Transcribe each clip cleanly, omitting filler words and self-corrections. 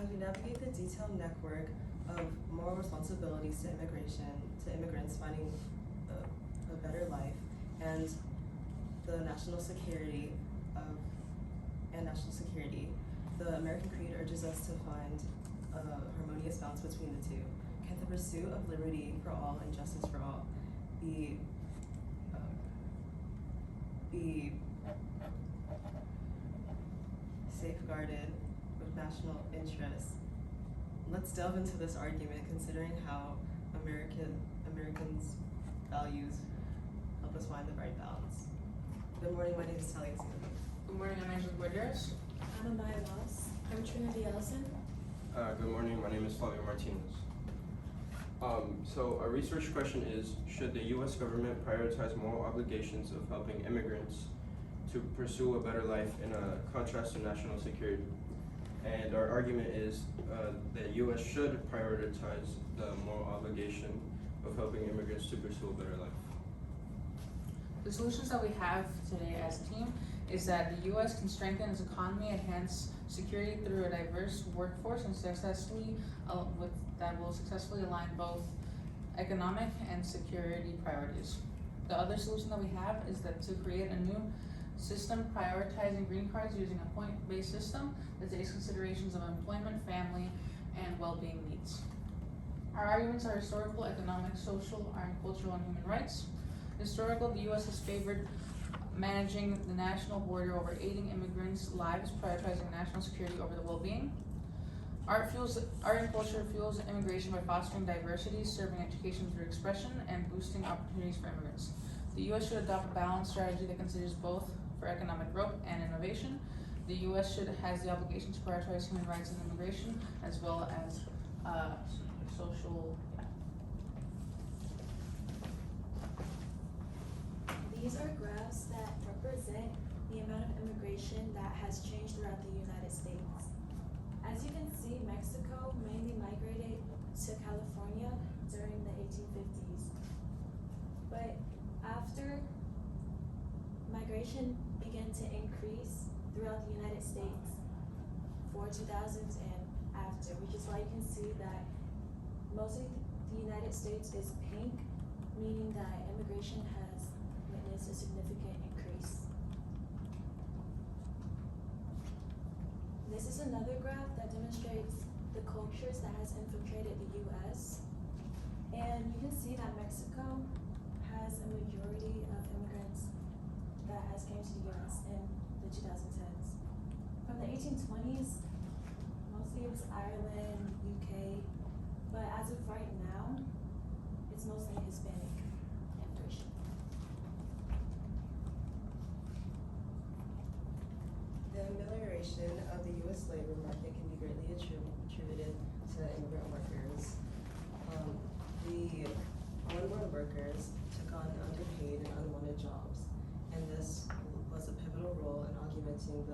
As we navigate the detailed network of moral responsibilities to immigrants finding a better life, and the national security, the American Creed urges us to find a harmonious balance between the two. Can the pursuit of liberty for all and justice for all be safeguarded with national interests? Let's delve into this argument, considering how Americans' values help us find the right balance. Good morning, my name is Talia. Good morning, I'm Angela Guerreros. I'm Amaya Ross. I'm Trinity Ellison. Good morning, my name is Flavio Martinez. So our research question is, should the U.S. government prioritize moral obligations of helping immigrants to pursue a better life in a contrast to national security? And our argument is that U.S. should prioritize the moral obligation of helping immigrants to pursue a better life. The solutions that we have today as a team is that the U.S. can strengthen its economy, enhance security through a diverse workforce, and that will successfully align both economic and security priorities. The other solution that we have is that to create a new system prioritizing green cards using a point-based system that takes considerations of employment, family, and well-being needs. Our arguments are historical, economic, social, cultural, and human rights. Historical, the U.S. has favored managing the national border over aiding immigrants' lives, prioritizing national security over the well-being. Art and culture fuels immigration by fostering diversity, serving education through expression, and boosting opportunities for immigrants. The U.S. should adopt a balanced strategy that considers both for economic growth and innovation. The U.S. has the obligation to prioritize human rights and immigration, as well as social. These are graphs that represent the amount of immigration that has changed throughout the United States. As you can see, Mexico mainly migrated to California during the 1850s. But after migration began to increase throughout the United States for 2000s and after, which is why you can see that most of the United States is pink, meaning that immigration has witnessed a significant increase. This is another graph that demonstrates the cultures that has infiltrated the U.S. And you can see that Mexico has a majority of immigrants that has came to the U.S. in the 2010s. From the 1820s, mostly it was Ireland, UK, but as of right now, it's mostly Hispanic immigration. The amelioration of the U.S. labor market can be greatly attributed to immigrant workers. The foreign workers took on underpaid and unwanted jobs, and this was a pivotal role in augmenting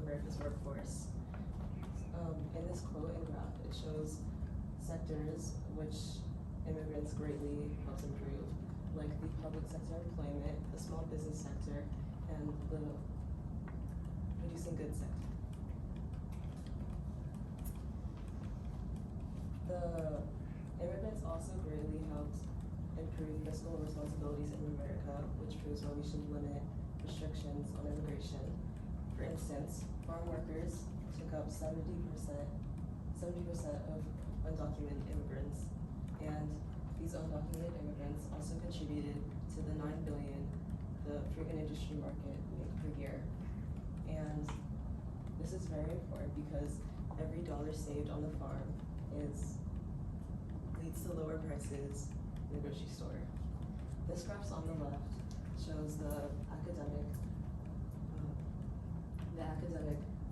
America's workforce. In this quote and graph, it shows sectors which immigrants greatly helped improve, like the public sector employment, the small business sector, and the producing goods sector. The immigrants also greatly helped improve fiscal responsibilities in America, which proves why we should limit restrictions on immigration. For instance, farm workers took up 70% of undocumented immigrants, and these undocumented immigrants also contributed to the $9 billion the fruit and industry market make per year. And this is very important because every dollar saved on the farm leads to lower prices in the grocery store. This graph on the left shows the academic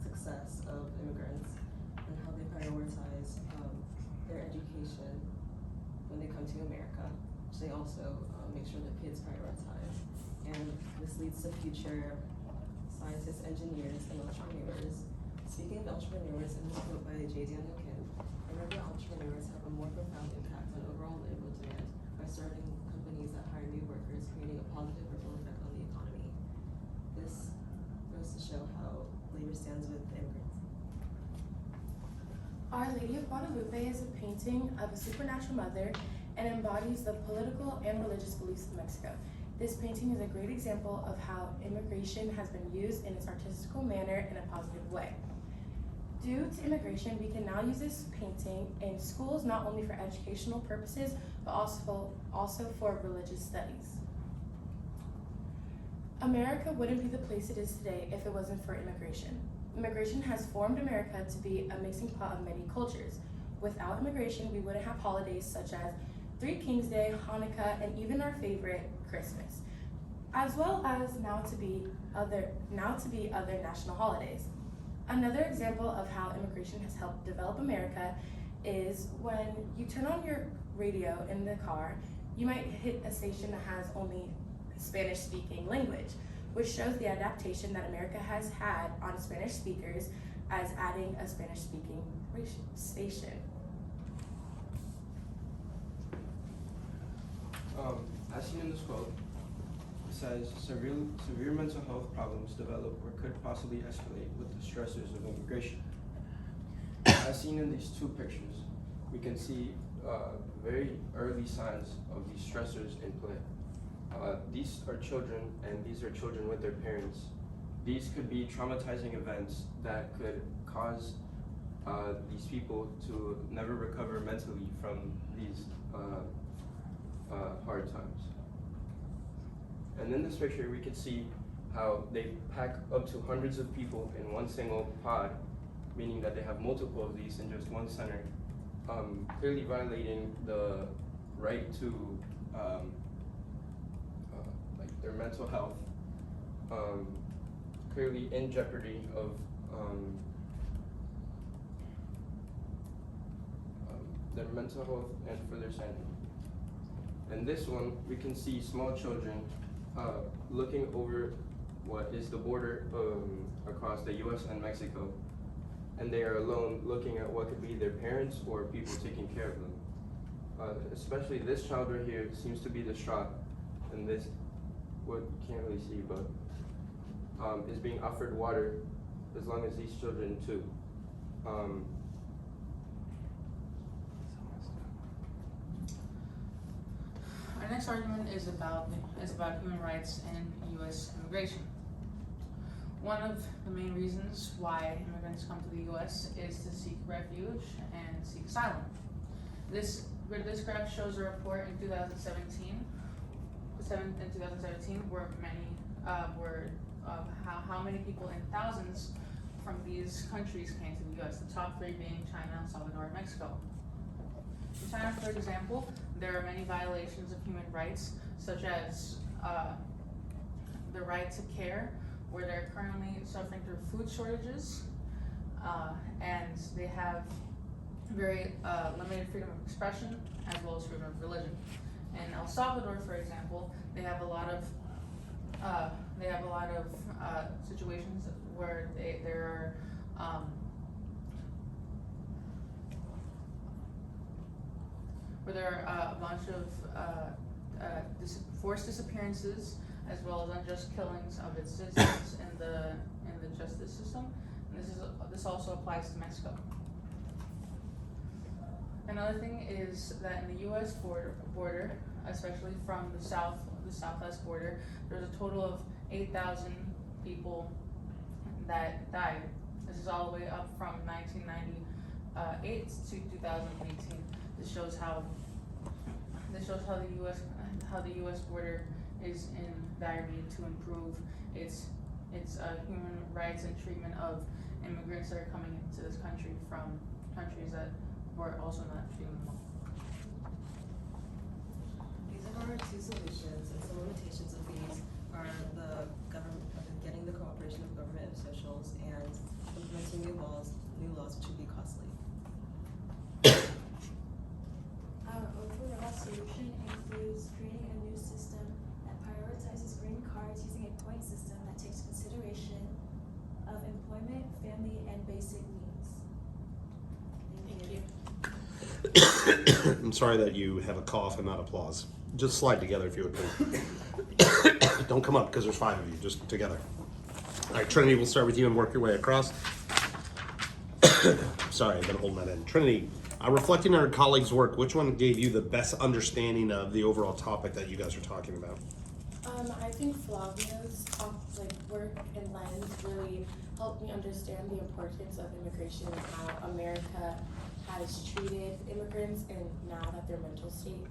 success of immigrants and how they prioritize their education when they come to America, which they also make sure their kids prioritize. And this leads to future scientists, engineers, and entrepreneurs. Speaking of entrepreneurs, in this quote by J. Daniel Kim, immigrant entrepreneurs have a more profound impact on overall labor demand by starting companies that hire new workers, creating a positive ripple effect on the economy. This goes to show how labor stands with immigrants. Our Lady of Guadalupe is a painting of a supernatural mother and embodies the political and religious beliefs of Mexico. This painting is a great example of how immigration has been used in its artistical manner in a positive way. Due to immigration, we can now use this painting in schools not only for educational purposes, but also for religious studies. America wouldn't be the place it is today if it wasn't for immigration. Immigration has formed America to be a mixing pot of many cultures. Without immigration, we wouldn't have holidays such as Three Kings Day, Hanukkah, and even our favorite, Christmas, as well as now to be other national holidays. Another example of how immigration has helped develop America is when you turn on your radio in the car, you might hit a station that has only Spanish-speaking language, which shows the adaptation that America has had on Spanish speakers as adding a Spanish-speaking station. As seen in this quote, it says, severe mental health problems develop or could possibly escalate with the stressors of immigration. As seen in these two pictures, we can see very early signs of these stressors in play. These are children, and these are children with their parents. These could be traumatizing events that could cause these people to never recover mentally from these hard times. And in this picture, we can see how they pack up to hundreds of people in one single pod, meaning that they have multiple of these in just one center, clearly violating the right to like their mental health, clearly in jeopardy of their mental health and for their sanity. In this one, we can see small children looking over what is the border across the US and Mexico, and they are alone looking at what could be their parents or people taking care of them. Especially this child right here seems to be distraught, and this, what can't really see, but is being offered water as long as these children too. Our next argument is about human rights and U.S. immigration. One of the main reasons why immigrants come to the U.S. is to seek refuge and seek asylum. This graph shows a report in 2017, where how many people in thousands from these countries came to the U.S. The top three being China, El Salvador, and Mexico. In China, for example, there are many violations of human rights, such as the right to care, where they're currently suffering through food shortages, and they have very limited freedom of expression as well as freedom of religion. In El Salvador, for example, they have a lot of situations where there are a bunch of forced disappearances, as well as unjust killings of its citizens in the justice system. And this also applies to Mexico. Another thing is that in the U.S. border, especially from the southwest border, there's a total of 8,000 people that died. This is all the way up from 1998 to 2018. This shows how the U.S. border is in dire need to improve its human rights and treatment of immigrants that are coming into this country from countries that were also not treating them well. These are our two solutions, and some limitations of these are the government getting the cooperation of government officials and implementing new laws which would be costly. Our overall solution includes creating a new system that prioritizes green cards using a point system that takes consideration of employment, family, and basic needs. Thank you. I'm sorry that you have a cough and not applause. Just slide together if you would, please. Don't come up because there's 5 of you, just together. All right, Trinity, we'll start with you and work your way across. sorry, I've been holding that in. Trinity, reflecting on our colleagues' work, which one gave you the best understanding of the overall topic that you guys are talking about? I think Flavio's work and lens really helped me understand the importance of immigration and how America has treated immigrants and now that their mental state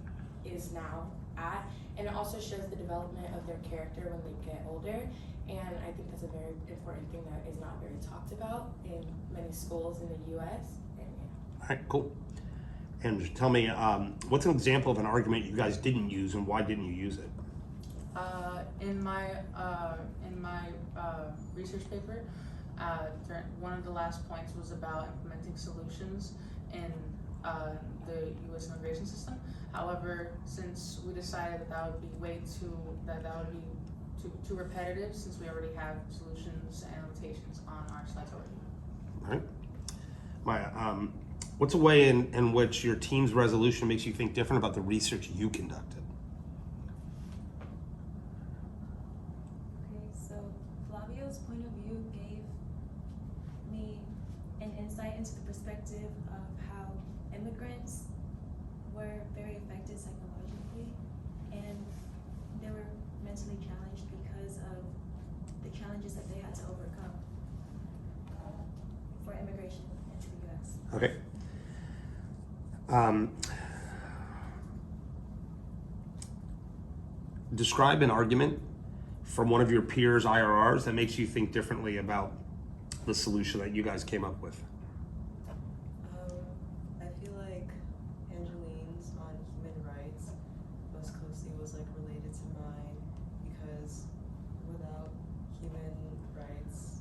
is now at. And it also shows the development of their character when they get older. And I think that's a very important thing that is not very talked about in many schools in the US. And yeah. All right, cool. And just tell me, what's an example of an argument you guys didn't use and why didn't you use it? In my research paper, one of the last points was about implementing solutions in the U.S. immigration system. However, since we decided that would be too repetitive, since we already have solutions and limitations on our slides already. All right. Maya, what's a way in which your team's resolution makes you think different about the research you conducted? Okay, so Flavio's point of view gave me an insight into the perspective of how immigrants were very affected psychologically and they were mentally challenged because of the challenges that they had to overcome for immigration into the US. Okay. Describe an argument from one of your peers' IRRs that makes you think differently about the solution that you guys came up with. I feel like Angeline's on human rights most closely was related to mine because without human rights,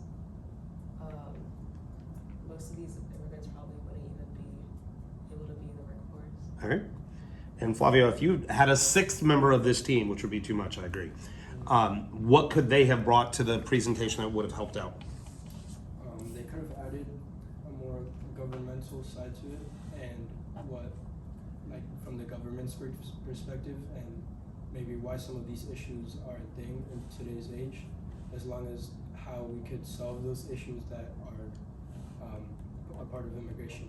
most of these immigrants probably wouldn't even be able to be in the workforce. All right. And Flavio, if you had a sixth member of this team, which would be too much, I agree, what could they have brought to the presentation that would have helped out? They could have added a more governmental side to it and from the government's perspective and maybe why some of these issues are a thing in today's age, as long as how we could solve those issues that are a part of immigration.